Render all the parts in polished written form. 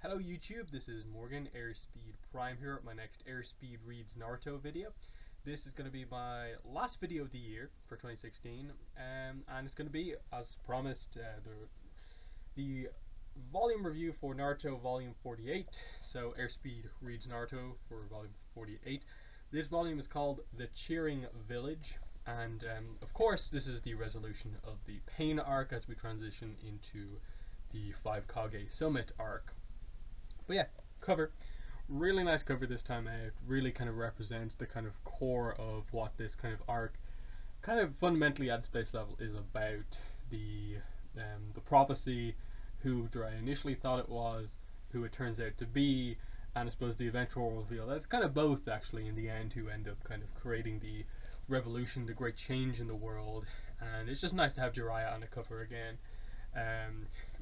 Hello YouTube, this is Morgan, Airspeed Prime here at my next Airspeed Reads Naruto video. This is going to be my last video of the year for 2016, and it's going to be, as promised, the volume review for Naruto Volume 48, so Airspeed Reads Naruto for Volume 48. This volume is called The Cheering Village, and of course this is the resolution of the Pain arc as we transition into the Five Kage Summit arc. But yeah, cover. Really nice cover this time out. Really kind of represents the kind of core of what this kind of arc, kind of fundamentally at its base level, is about. The prophecy, who I initially thought it was, who it turns out to be, and I suppose the eventual reveal. That's kind of both actually in the end, who end up kind of creating the revolution, the great change in the world. And it's just nice to have Jiraiya on the cover again.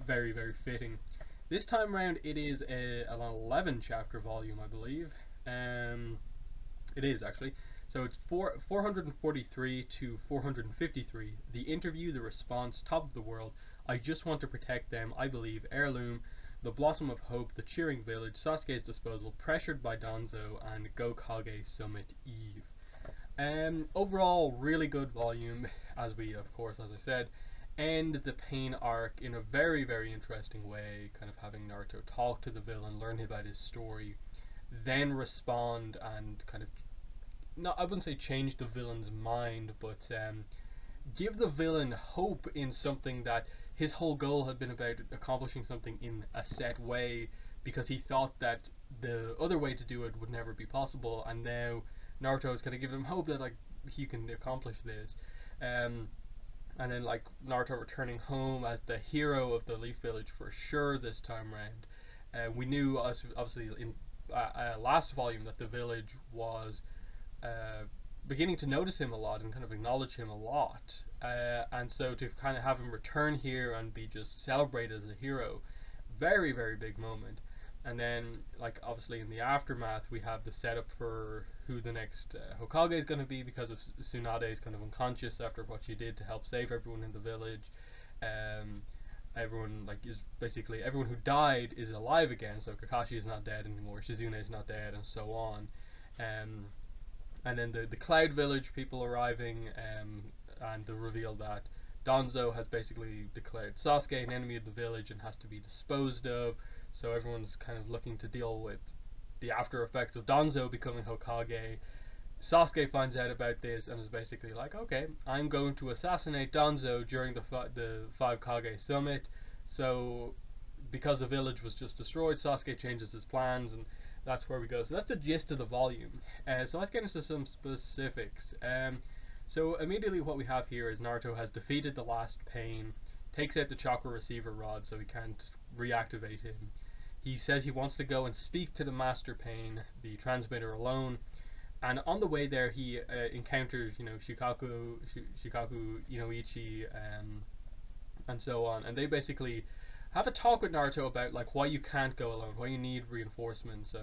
Very, very fitting. This time around it is an 11 chapter volume, I believe. It is actually. So it's 443 to 453. The interview, the response, top of the world. I just want to protect them. I believe. Heirloom, the blossom of hope, the cheering village, Sasuke's disposal, pressured by Danzo, and Go Kage Summit Eve. Overall, really good volume. As we, of course, as I said, end the Pain arc in a very, very interesting way, kind of having Naruto talk to the villain, learn about his story, then respond and kind of, I wouldn't say change the villain's mind, but give the villain hope in something that his whole goal had been about accomplishing something in a set way, because he thought that the other way to do it would never be possible, and now Naruto is kind of giving him hope that he can accomplish this. And then Naruto returning home as the hero of the Leaf Village for sure this time round. We knew obviously in last volume that the village was beginning to notice him a lot and kind of acknowledge him a lot. And so to kind of have him return here and be just celebrated as a hero, very, very big moment. And then, obviously in the aftermath, we have the setup for who the next Hokage is going to be, because of Tsunade is kind of unconscious after what she did to help save everyone in the village. Everyone, is basically everyone who died is alive again, so Kakashi is not dead anymore, Shizune is not dead, and so on. And then the Cloud Village people arriving, and the reveal that Danzo has basically declared Sasuke an enemy of the village and has to be disposed of. So everyone's kind of looking to deal with the after effects of Danzo becoming Hokage. Sasuke finds out about this and is basically like, okay, I'm going to assassinate Danzo during the Five Kage Summit. So because the village was just destroyed, Sasuke changes his plans, and that's where we go. So that's the gist of the volume. So let's get into some specifics. So immediately what we have here is Naruto has defeated the last Pain, takes out the chakra receiver rod so he can't reactivate him. He says he wants to go and speak to the Master Pain, the transmitter, alone. And on the way there, he encounters, Shikaku, Inoichi, and so on. And they basically have a talk with Naruto about why you can't go alone, why you need reinforcements,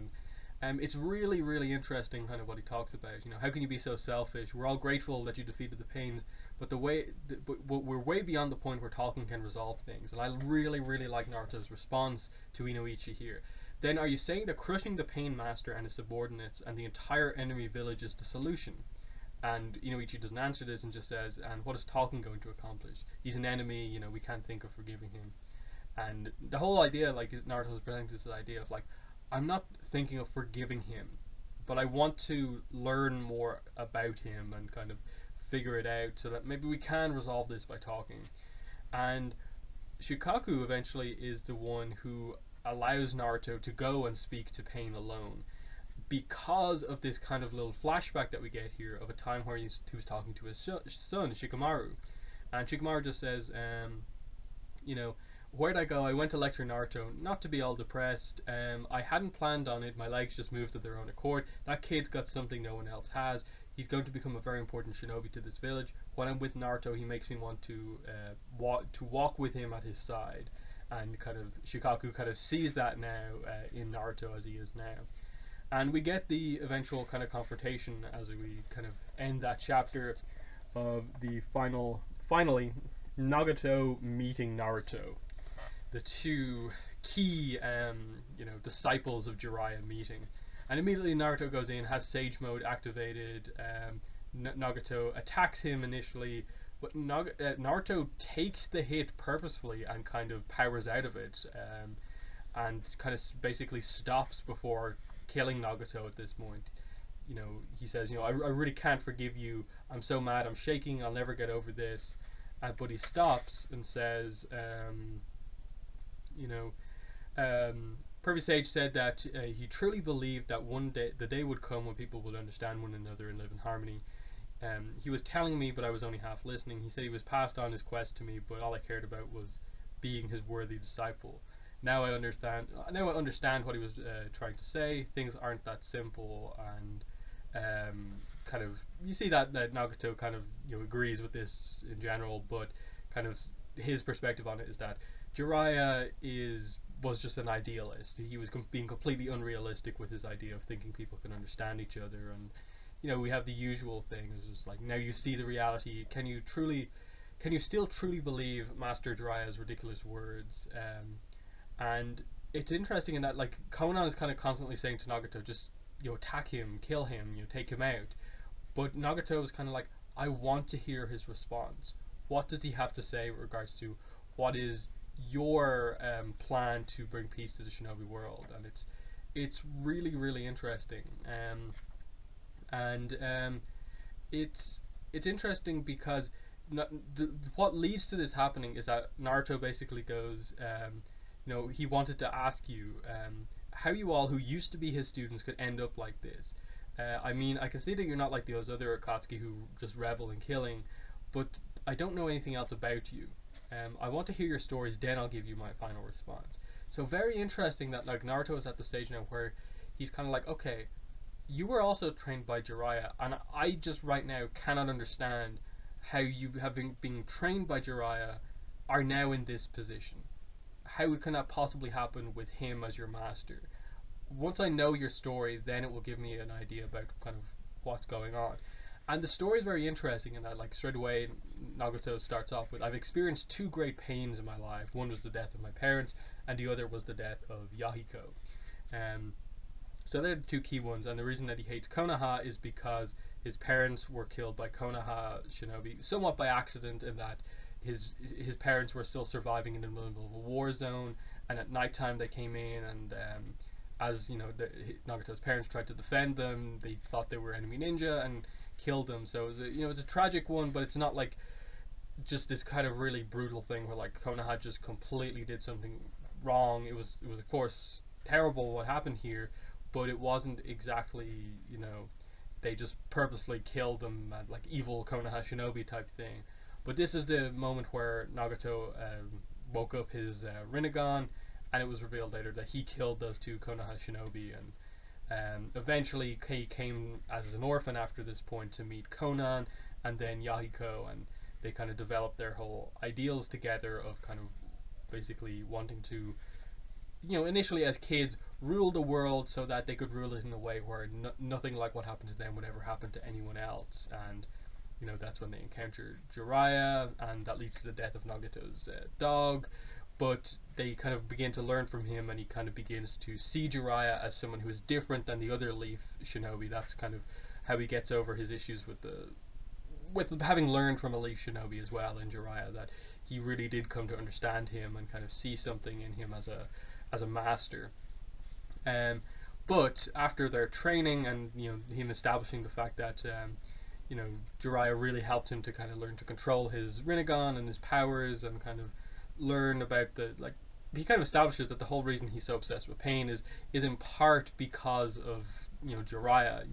and it's really, really interesting kind of what he talks about. How can you be so selfish? We're all grateful that you defeated the Pains, but but we're way beyond the point where talking can resolve things. And I really, really like Naruto's response to Inoichi here. Then are you saying that crushing the Pain Master and his subordinates and the entire enemy village is the solution? And Inoichi doesn't answer this and just says, and what is talking going to accomplish? He's an enemy, we can't think of forgiving him. And the whole idea, Naruto's presenting this idea of I'm not thinking of forgiving him, but I want to learn more about him and kind of figure it out so that maybe we can resolve this by talking. And Shikaku eventually is the one who allows Naruto to go and speak to Pain alone, because of this kind of little flashback that we get here of a time where he was talking to his son, Shikamaru. And Shikamaru just says, where'd I go? I went to lecture Naruto, not to be all depressed. I hadn't planned on it. My legs just moved of their own accord. That kid's got something no one else has. He's going to become a very important shinobi to this village. When I'm with Naruto, he makes me want to walk with him at his side. And kind of Shikaku kind of sees that now in Naruto as he is now. And we get the eventual kind of confrontation as we kind of end that chapter of the finally Nagato meeting Naruto. the two key disciples of Jiraiya meeting. And immediately Naruto goes in, has Sage Mode activated. Nagato attacks him initially, but Naruto takes the hit purposefully and kind of powers out of it, and kind of basically stops before killing Nagato at this point. He says, I really can't forgive you. I'm so mad. I'm shaking. I'll never get over this. But he stops and says, you know, Perfect Sage said that he truly believed that one day, the day would come when people would understand one another and live in harmony. He was telling me, but I was only half listening. He said he was passed on his quest to me, but all I cared about was being his worthy disciple. Now I understand. Now I understand what he was trying to say. Things aren't that simple, and kind of you see that Nagato kind of agrees with this in general, but kind of his perspective on it is that Jiraiya was just an idealist. He was being completely unrealistic with his idea of thinking people can understand each other, and we have the usual thing. It's just like, now you see the reality. Can you still truly believe Master Jiraiya's ridiculous words? And it's interesting in that, like, Conan is kind of constantly saying to Nagato, just attack him, kill him, take him out. But Nagato is kind of like, I want to hear his response. What does he have to say with regards to what is your plan to bring peace to the shinobi world? And it's really, really interesting. It's interesting because what leads to this happening is that Naruto basically goes, he wanted to ask you how you all who used to be his students could end up like this. I mean, I can see that you're not like those other Akatsuki who just revel in killing, but I don't know anything else about you. I want to hear your stories, then I'll give you my final response. So very interesting that like Naruto is at the stage now where he's kind of like, okay, you were also trained by Jiraiya, and I just right now cannot understand how you, having been trained by Jiraiya, are now in this position. How can that possibly happen with him as your master? Once I know your story, then it will give me an idea about kind of what's going on. And the story is very interesting in that, like, straight away, Nagato starts off with, I've experienced two great pains in my life. One was the death of my parents, and the other was the death of Yahiko. So they're the two key ones, and the reason that he hates Konoha is because his parents were killed by Konoha shinobi, somewhat by accident, in that his parents were still surviving in the middle of a war zone, and at night time they came in, and as Nagato's parents tried to defend them, they thought they were enemy ninja and killed them. So it was a tragic one, but it's not like just this kind of really brutal thing where like Konoha just completely did something wrong. It was of course terrible what happened here, but it wasn't exactly they just purposefully killed them, like evil Konoha shinobi type thing. But this is the moment where Nagato woke up his Rinnegan, and it was revealed later that he killed those two Konoha shinobi, and eventually he came as an orphan after this point to meet Conan and then Yahiko, and they kind of developed their whole ideals together of kind of basically wanting to, initially as kids, rule the world so that they could rule it in a way where nothing like what happened to them would ever happen to anyone else. And that's when they encounter Jiraiya, and that leads to the death of Nagato's dog. But they kind of begin to learn from him, and he kind of begins to see Jiraiya as someone who is different than the other Leaf shinobi. That's kind of how he gets over his issues with having learned from a Leaf shinobi as well in Jiraiya, that he really did come to understand him and kind of see something in him as a master. But after their training and him establishing the fact that Jiraiya really helped him to kind of learn to control his Rinnegan and his powers, and kind of learn about he kind of establishes that the whole reason he's so obsessed with pain is in part because of Jiraiya.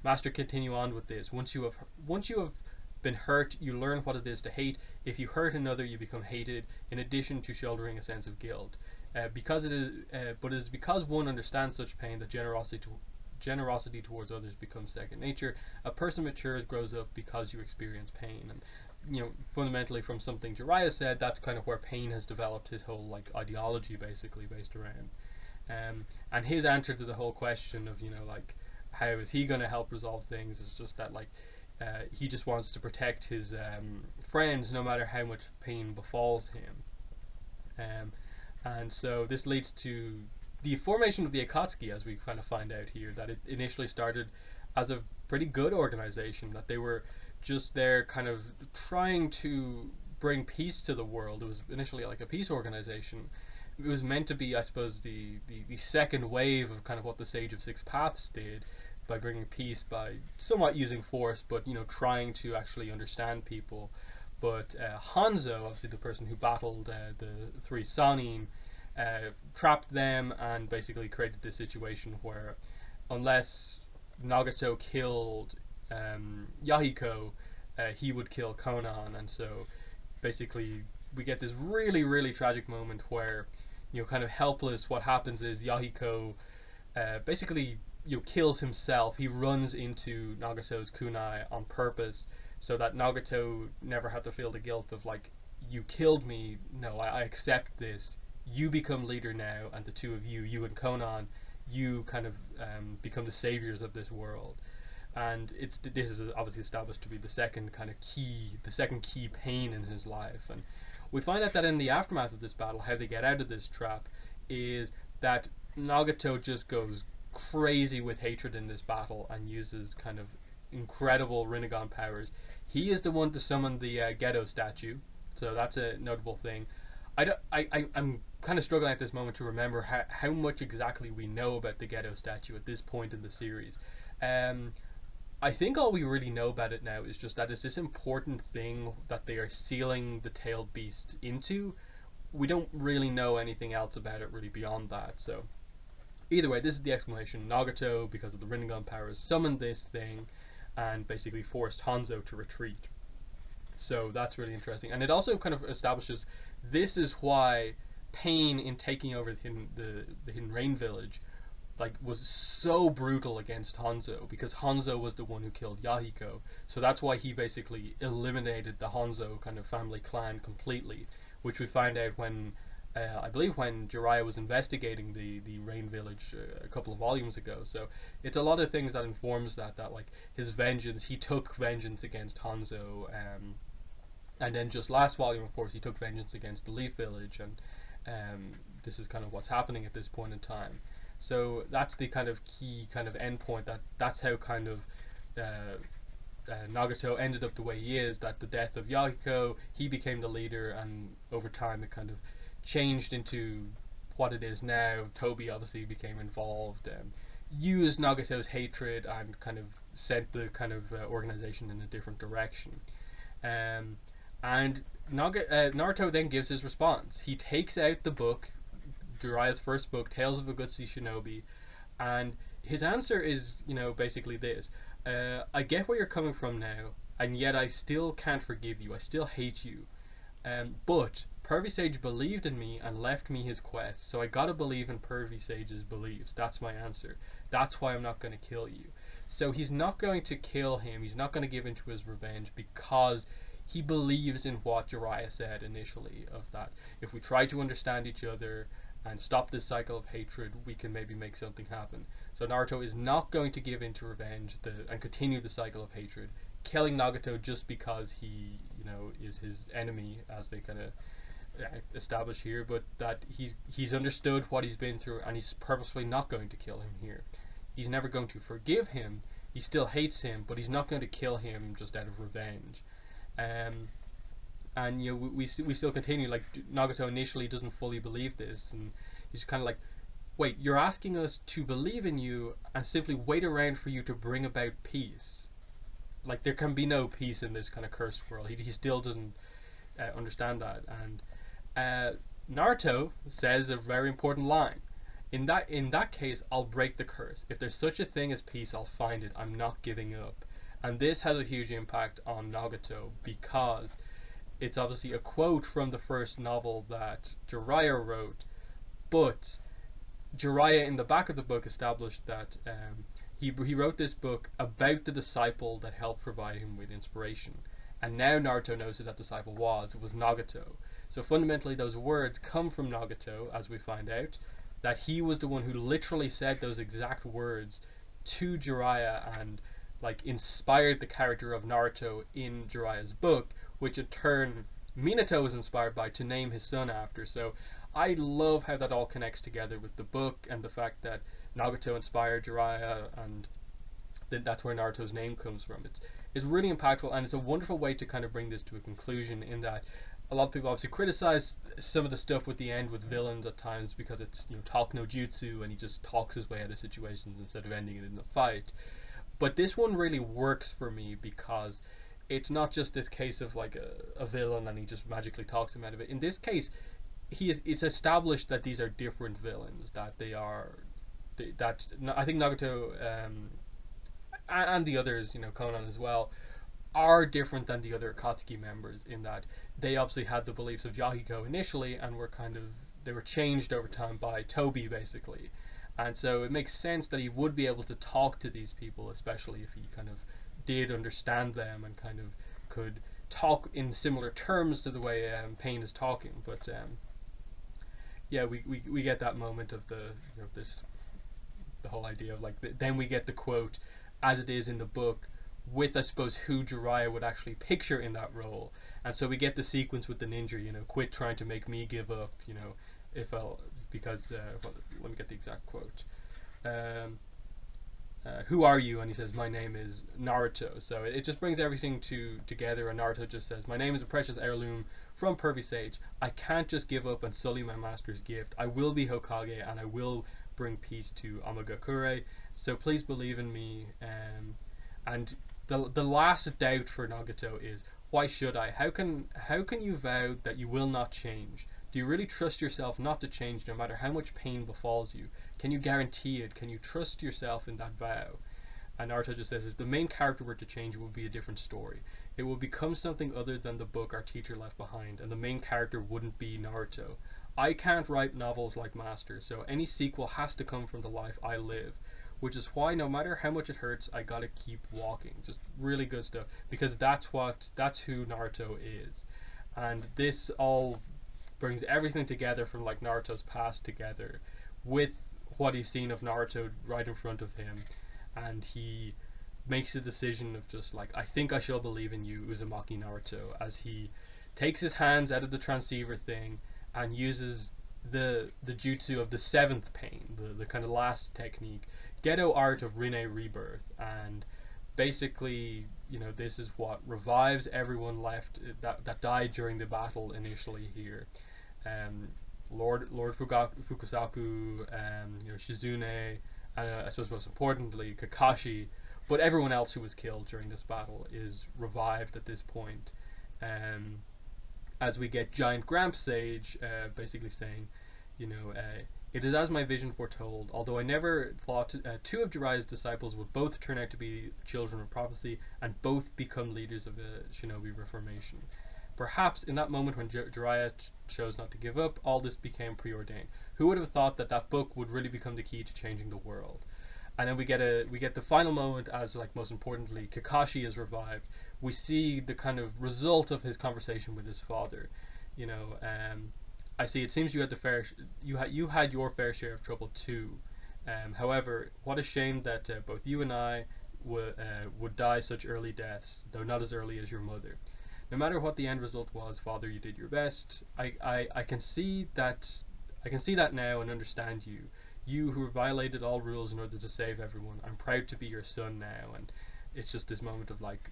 Master continue on with this. Once you have been hurt, you learn what it is to hate. If you hurt another, you become hated, in addition to shouldering a sense of guilt. But it is because one understands such pain that generosity towards others becomes second nature. A person matures, grows up because you experience pain. And fundamentally from something Jiraiya said, that's kind of where pain has developed his whole ideology basically based around. And his answer to the whole question of how is he going to help resolve things is just that he just wants to protect his friends no matter how much pain befalls him. And so this leads to the formation of the Akatsuki, as we kind of find out here, that it initially started as a pretty good organization, that they were just there kind of trying to bring peace to the world. It was initially like a peace organization. It was meant to be, I suppose, the second wave of kind of what the Sage of Six Paths did, by bringing peace by somewhat using force, but trying to actually understand people. But Hanzo, obviously the person who battled the three Sanin, trapped them and basically created this situation where unless Nagato killed Yahiko, he would kill Conan, and so basically we get this really, really tragic moment where, kind of helpless, what happens is Yahiko basically kills himself. He runs into Nagato's kunai on purpose so that Nagato never had to feel the guilt of like, you killed me, no, I accept this, you become leader now, and the two of you and Conan, you kind of become the saviors of this world. And this is obviously established to be the second key pain in his life. And we find out that in the aftermath of this battle, how they get out of this trap is that Nagato just goes crazy with hatred in this battle and uses kind of incredible Rinnegan powers. He is the one to summon the Geto statue, so that's a notable thing. I'm kind of struggling at this moment to remember how much exactly we know about the Geto statue at this point in the series. I think all we really know about it now is just that it's this important thing that they are sealing the tailed beast into. We don't really know anything else about it really beyond that. So either way, this is the explanation. Nagato, because of the Rinnegan powers, summoned this thing and basically forced Hanzo to retreat. So that's really interesting, and it also kind of establishes this is why Pain in taking over the Hidden Rain village was so brutal against Hanzo, because Hanzo was the one who killed Yahiko. So that's why he basically eliminated the Hanzo kind of family clan completely, which we find out when I believe when Jiraiya was investigating the Rain Village a couple of volumes ago. So it's a lot of things that informs that like his vengeance, he took vengeance against Hanzo, and then just last volume, of course, he took vengeance against the Leaf Village, and this is kind of what's happening at this point in time. So that's the kind of key kind of endpoint. That's how kind of Nagato ended up the way he is. That the death of Yahiko, he became the leader, and over time it kind of changed into what it is now. Toby obviously became involved, used Nagato's hatred, and kind of sent the kind of organization in a different direction. And Naruto then gives his response. He takes out the book, Jiraiya's first book, Tales of a Gutsu Shinobi, and his answer is, basically this. I get where you're coming from now, and yet I still can't forgive you. I still hate you. But Pervy Sage believed in me and left me his quest, so I gotta believe in Pervy Sage's beliefs. That's my answer. That's why I'm not gonna kill you. So he's not going to kill him. He's not going to give in to his revenge because he believes in what Jiraiya said initially, of that if we try to understand each other and stop this cycle of hatred, we can maybe make something happen. So Naruto is not going to give in to revenge and continue the cycle of hatred, killing Nagato just because he, is his enemy, as they kind of establish here, but that he's understood what he's been through, and he's purposefully not going to kill him here. He's never going to forgive him. He still hates him, but he's not going to kill him just out of revenge. And we still continue. Like Nagato initially doesn't fully believe this, and he's kind of like, wait, you're asking us to believe in you and simply wait around for you to bring about peace? Like there can be no peace in this kind of cursed world. He still doesn't understand that, and Naruto says a very important line. In that case, I'll break the curse. If there's such a thing as peace, I'll find it. I'm not giving up. And this has a huge impact on Nagato because it's obviously a quote from the first novel that Jiraiya wrote, but Jiraiya in the back of the book established that he wrote this book about the disciple that helped provide him with inspiration. And now Naruto knows who that disciple was. It was Nagato. So fundamentally those words come from Nagato, as we find out, that he was the one who literally said those exact words to Jiraiya and inspired the character of Naruto in Jiraiya's book, which in turn Minato was inspired by to name his son after. So I love how that all connects together with the book and the fact that Nagato inspired Jiraiya, and that's where Naruto's name comes from. It's really impactful, and it's a wonderful way to kind of bring this to a conclusion. In that, a lot of people obviously criticize some of the stuff with the end with villains at times because it's talk no jutsu and he just talks his way out of situations instead of ending it in a fight. But this one really works for me because it's not just this case of like a villain and he just magically talks him out of it. In this case, it's established that these are different villains. That they are that I think Nagato and the others, Conan as well, are different than the other Akatsuki members in that they obviously had the beliefs of Yahiko initially and were they were changed over time by Toby basically. And so it makes sense that he would be able to talk to these people, especially if he kind of did understand them and kind of could talk in similar terms to the way Pain is talking. But yeah, we get that moment of this the whole idea of like then we get the quote as it is in the book with I suppose who Jiraiya would actually picture in that role, and so we get the sequence with the ninja, quit trying to make me give up, if I'll because well, let me get the exact quote. Who are you? And he says, my name is Naruto. So it just brings everything together, and Naruto just says, my name is a precious heirloom from Pervy Sage. I can't just give up and sully my master's gift. I will be Hokage, and I will bring peace to Amagakure. So please believe in me. And the last doubt for Nagato is, why should I? How can you vow that you will not change? Do you really trust yourself not to change no matter how much pain befalls you? Can you guarantee it? Can you trust yourself in that vow? And Naruto just says, if the main character were to change, it would be a different story. It would become something other than the book our teacher left behind, and the main character wouldn't be Naruto. I can't write novels like Master, so any sequel has to come from the life I live. Which is why no matter how much it hurts, I gotta keep walking. Just really good stuff. Because that's who Naruto is. And this all brings everything together from like Naruto's past together with what he's seen of Naruto right in front of him, and he makes a decision of just like, I think I shall believe in you, Uzumaki Naruto, as he takes his hands out of the transceiver thing and uses the jutsu of the seventh pain, the kind of last technique, Gedo art of Rinne Rebirth, and basically, this is what revives everyone left that died during the battle initially here. Lord Fukusaku, Shizune, I suppose most importantly Kakashi, but everyone else who was killed during this battle is revived at this point. As we get Giant Gramp Sage basically saying, it is as my vision foretold, although I never thought two of Jiraiya's disciples would both turn out to be children of prophecy and both become leaders of a shinobi reformation. Perhaps in that moment when Jiraiya chose not to give up, all this became preordained. Who would have thought that book would really become the key to changing the world? And then we get the final moment as, like, most importantly, Kakashi is revived. We see the kind of result of his conversation with his father. I see. It seems you had your fair share of trouble too. However, what a shame that both you and I would die such early deaths, though not as early as your mother. No matter what the end result was, Father, you did your best. I can see that. I can see that now and understand you. You who violated all rules in order to save everyone. I'm proud to be your son now. And it's just this moment of like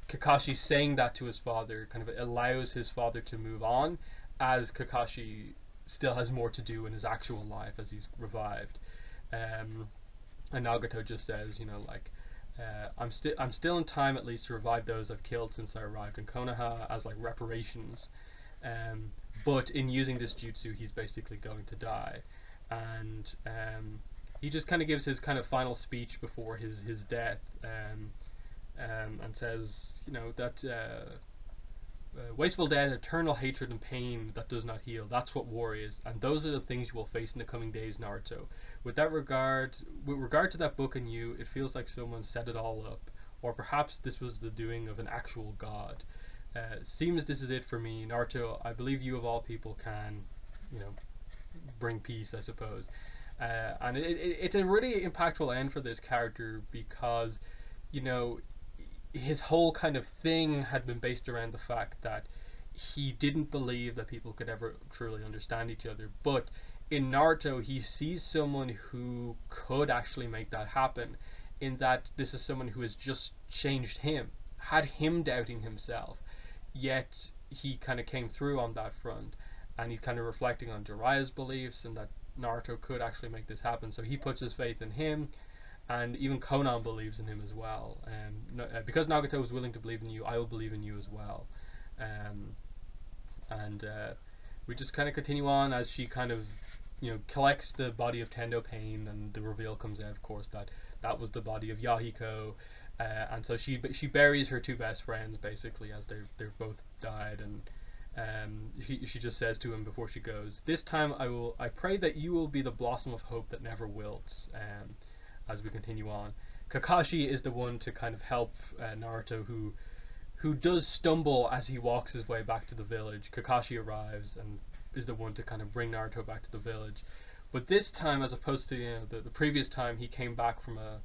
Kakashi saying that to his father kind of allows his father to move on, as Kakashi still has more to do in his actual life as he's revived. And Nagato just says, I'm still in time at least to revive those I've killed since I arrived in Konoha as like reparations. But in using this jutsu, he's basically going to die, and he just kind of gives his kind of final speech before his death, and says, that wasteful death, eternal hatred and pain that does not heal. That's what war is, and those are the things you will face in the coming days, Naruto. With regard to that book and you, it feels like someone set it all up, or perhaps this was the doing of an actual god. Seems this is it for me, Naruto. I believe you of all people can, bring peace, I suppose. And it's a really impactful end for this character because, his whole kind of thing had been based around the fact that he didn't believe that people could ever truly understand each other. But in Naruto, he sees someone who could actually make that happen, in that this is someone who has just changed him, had him doubting himself, yet he kind of came through on that front, and he's kind of reflecting on Jiraiya's beliefs and that Naruto could actually make this happen. So he puts his faith in him, and even Conan believes in him as well. Because Nagato is willing to believe in you, I will believe in you as well. Um, and we just kind of continue on as she kind of, collects the body of Tendo Pain, and the reveal comes out, of course, that that was the body of Yahiko. And so she buries her two best friends basically, as they've both died, and she just says to him before she goes, "This time I pray that you will be the blossom of hope that never wilts." As we continue on, Kakashi is the one to kind of help Naruto, who does stumble as he walks his way back to the village. Kakashi arrives and is the one to kind of bring Naruto back to the village. But this time, as opposed to the previous time, he came back from a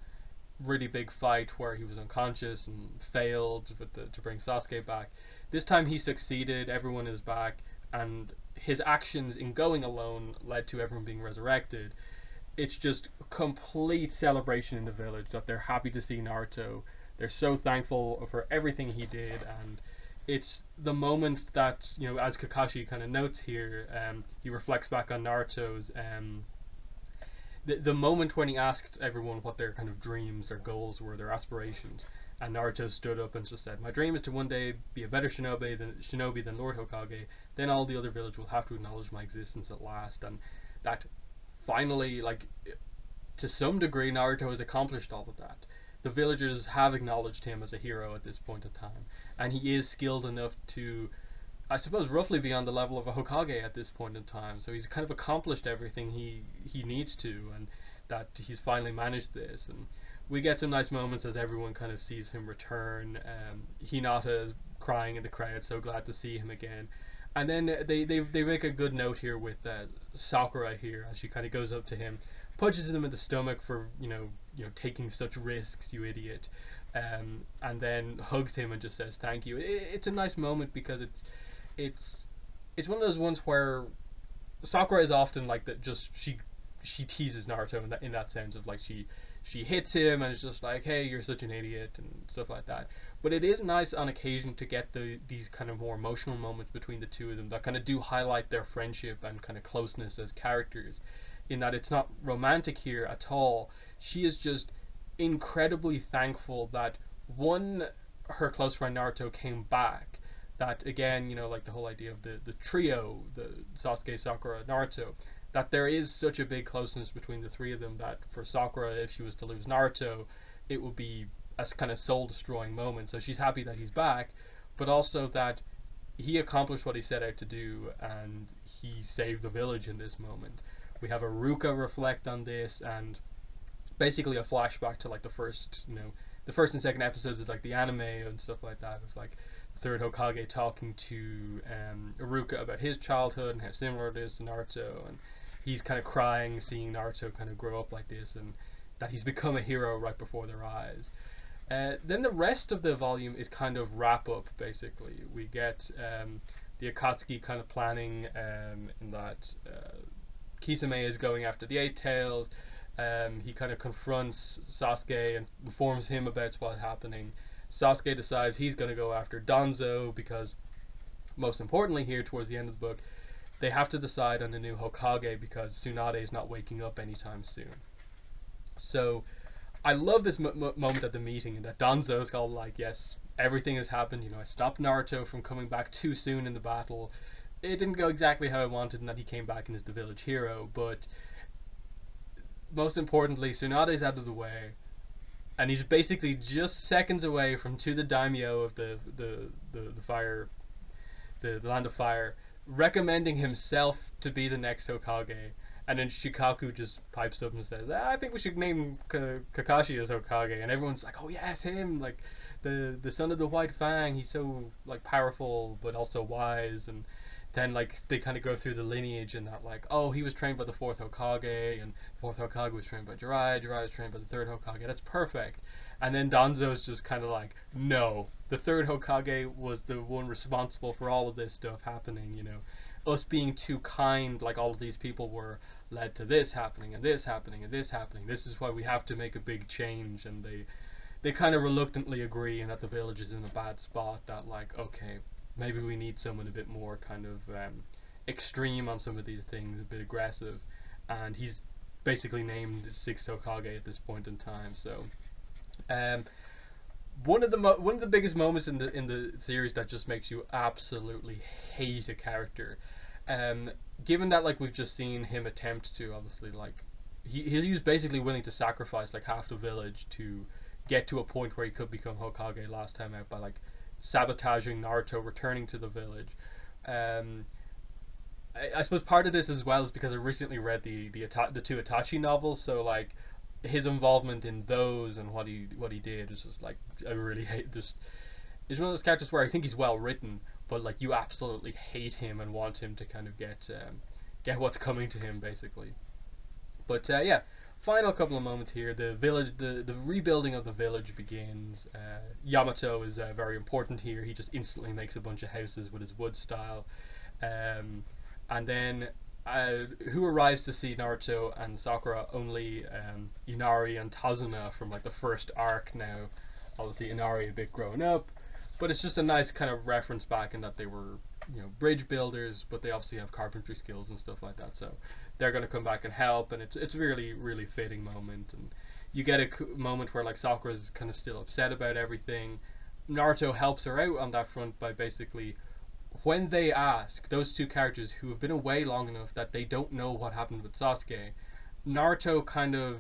really big fight where he was unconscious and failed to bring Sasuke back. This time he succeeded, everyone is back, and his actions in going alone led to everyone being resurrected. It's just complete celebration in the village that they're happy to see Naruto. They're so thankful for everything he did, and it's the moment that, as Kakashi kind of notes here, he reflects back on Naruto's the moment when he asked everyone what their kind of dreams, their goals were, their aspirations, and Naruto stood up and just said, "My dream is to one day be a better shinobi than Lord Hokage. Then all the other village will have to acknowledge my existence at last." And that finally, like, to some degree, Naruto has accomplished all of that. The villagers have acknowledged him as a hero at this point in time, and he is skilled enough to, I suppose, roughly be on the level of a Hokage at this point in time. So he's kind of accomplished everything he needs to, and that he's finally managed this. And we get some nice moments as everyone kind of sees him return. Hinata crying in the crowd, so glad to see him again. And then they make a good note here with Sakura here, as she kind of goes up to him, punches him in the stomach for taking such risks, you idiot, and then hugs him and just says thank you. It's a nice moment because it's one of those ones where Sakura is often like that. Just she teases Naruto in that sense of, like, she hits him and it's just like, hey, you're such an idiot and stuff like that. But it is nice on occasion to get these kind of more emotional moments between the two of them that kind of do highlight their friendship and kind of closeness as characters, in that it's not romantic here at all. She is just incredibly thankful that, one, her close friend Naruto came back. That, again, like the whole idea of the trio, the Sasuke, Sakura, Naruto, that there is such a big closeness between the three of them that for Sakura, if she was to lose Naruto, it would be a kind of soul-destroying moment. So she's happy that he's back, but also that he accomplished what he set out to do, and he saved the village in this moment. We have Iruka reflect on this, and basically a flashback to, like, the first and second episodes of, like, the anime and stuff like that, of, like, the third Hokage talking to Iruka about his childhood and how similar it is to Naruto, and he's kind of crying seeing Naruto kind of grow up like this, and that he's become a hero right before their eyes. Then the rest of the volume is kind of wrap up, basically. We get the Akatsuki kind of planning in that Kisame is going after the Eight Tails. He kind of confronts Sasuke and informs him about what's happening. Sasuke decides he's going to go after Danzo because, most importantly here towards the end of the book, they have to decide on the new Hokage because Tsunade is not waking up anytime soon. So I love this moment at the meeting, and that Danzo's all like, yes, everything has happened, I stopped Naruto from coming back too soon in the battle. It didn't go exactly how I wanted, and that he came back and is the village hero, but most importantly, Tsunade's out of the way, and he's basically just seconds away from to the daimyo of the fire, the land of fire, recommending himself to be the next Hokage. And then Shikaku just pipes up and says, I think we should name Kakashi as Hokage. And everyone's like, oh yes, him, like the son of the White Fang. He's so, like, powerful but also wise. And then like they kind of go through the lineage and that like, oh, he was trained by the fourth Hokage, and the fourth Hokage was trained by Jiraiya was trained by the third Hokage. That's perfect. And then Danzo's just kind of like, no, the third Hokage was the one responsible for all of this stuff happening. You know, us being too kind, like all of these people were, led to this happening and this happening and this happening. This is why we have to make a big change. And they kind of reluctantly agree, and that the village is in a bad spot. That like, okay, maybe we need someone a bit more kind of extreme on some of these things, a bit aggressive. And he's basically named sixth Hokage at this point in time. So. One of the biggest moments in the series that just makes you absolutely hate a character, given that like we've just seen him attempt to obviously like he was basically willing to sacrifice like half the village to get to a point where he could become Hokage last time out by like sabotaging Naruto returning to the village. I suppose part of this as well is because I recently read the two Itachi novels, so like his involvement in those and what he did is just like, I really hate this. He's one of those characters where I think he's well written, but like you absolutely hate him and want him to kind of get what's coming to him basically. But yeah, final couple of moments here. The village, the rebuilding of the village begins. Yamato is very important here. He just instantly makes a bunch of houses with his wood style. And then who arrives to see Naruto and Sakura? Only Inari and Tazuna from like the first arc now. Obviously Inari a bit grown up, but it's just a nice kind of reference back in that they were, you know, bridge builders, but they obviously have carpentry skills and stuff like that. So they're going to come back and help, and it's really really fitting moment. And you get a moment where like Sakura's kind of still upset about everything. Naruto helps her out on that front by basically, when they ask those two characters who have been away long enough that they don't know what happened with Sasuke, Naruto kind of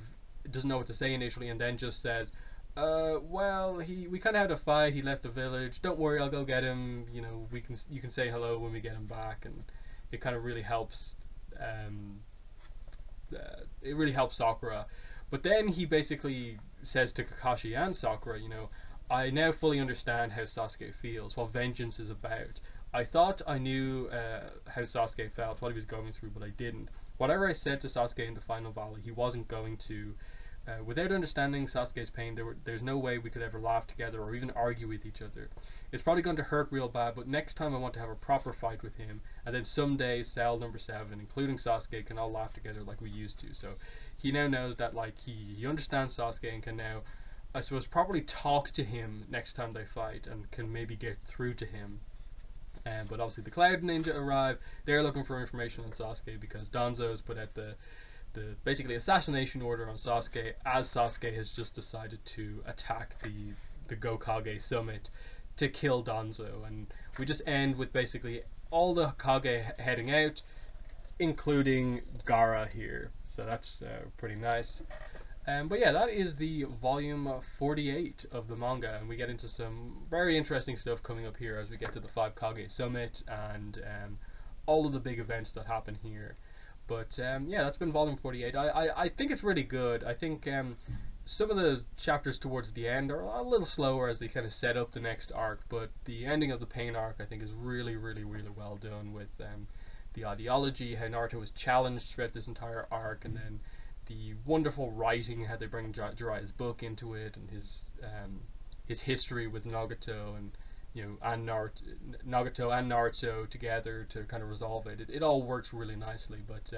doesn't know what to say initially, and then just says, well, we kind of had a fight. He left the village. Don't worry, I'll go get him. You know, you can say hello when we get him back." And it kind of really helps. It really helps Sakura. But then he basically says to Kakashi and Sakura, you know, "I now fully understand how Sasuke feels, what vengeance is about. I thought I knew how Sasuke felt, what he was going through, but I didn't. Whatever I said to Sasuke in the final valley, he wasn't going to. Without understanding Sasuke's pain, there's no way we could ever laugh together or even argue with each other. It's probably going to hurt real bad, but next time I want to have a proper fight with him, and then someday Cell number 7, including Sasuke, can all laugh together like we used to." So he now knows that like he understands Sasuke and can now, I suppose, properly talk to him next time they fight and can maybe get through to him. But obviously the Cloud Ninja arrive. They're looking for information on Sasuke because Danzo has put out the basically assassination order on Sasuke, as Sasuke has just decided to attack the Gokage summit to kill Danzo. And we just end with basically all the Kage heading out, including Gaara here. So that's pretty nice. But yeah, that is the volume 48 of the manga, and we get into some very interesting stuff coming up here as we get to the Five Kage Summit and all of the big events that happen here. But yeah, that's been volume 48. I think it's really good. I think some of the chapters towards the end are a little slower as they kind of set up the next arc, but the ending of the Pain arc I think is really well done, with the ideology, how Naruto was challenged throughout this entire arc, and then the wonderful writing, how they bring Jiraiya's book into it, and his history with Nagato, and you know, and Nagato and Naruto together to kind of resolve it. It all works really nicely. But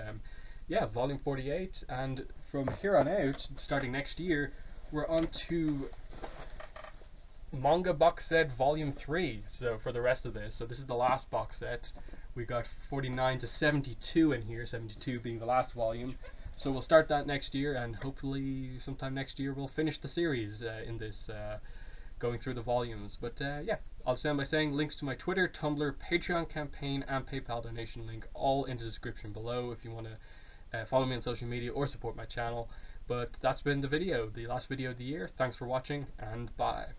yeah, volume 48, and from here on out, starting next year, we're on to manga box set volume 3. So for the rest of this, so this is the last box set. We got 49 to 72 in here, 72 being the last volume. So we'll start that next year, and hopefully sometime next year we'll finish the series in this, going through the volumes. But yeah, I'll end by saying links to my Twitter, Tumblr, Patreon campaign, and PayPal donation link all in the description below if you want to follow me on social media or support my channel. But that's been the video, the last video of the year. Thanks for watching, and bye.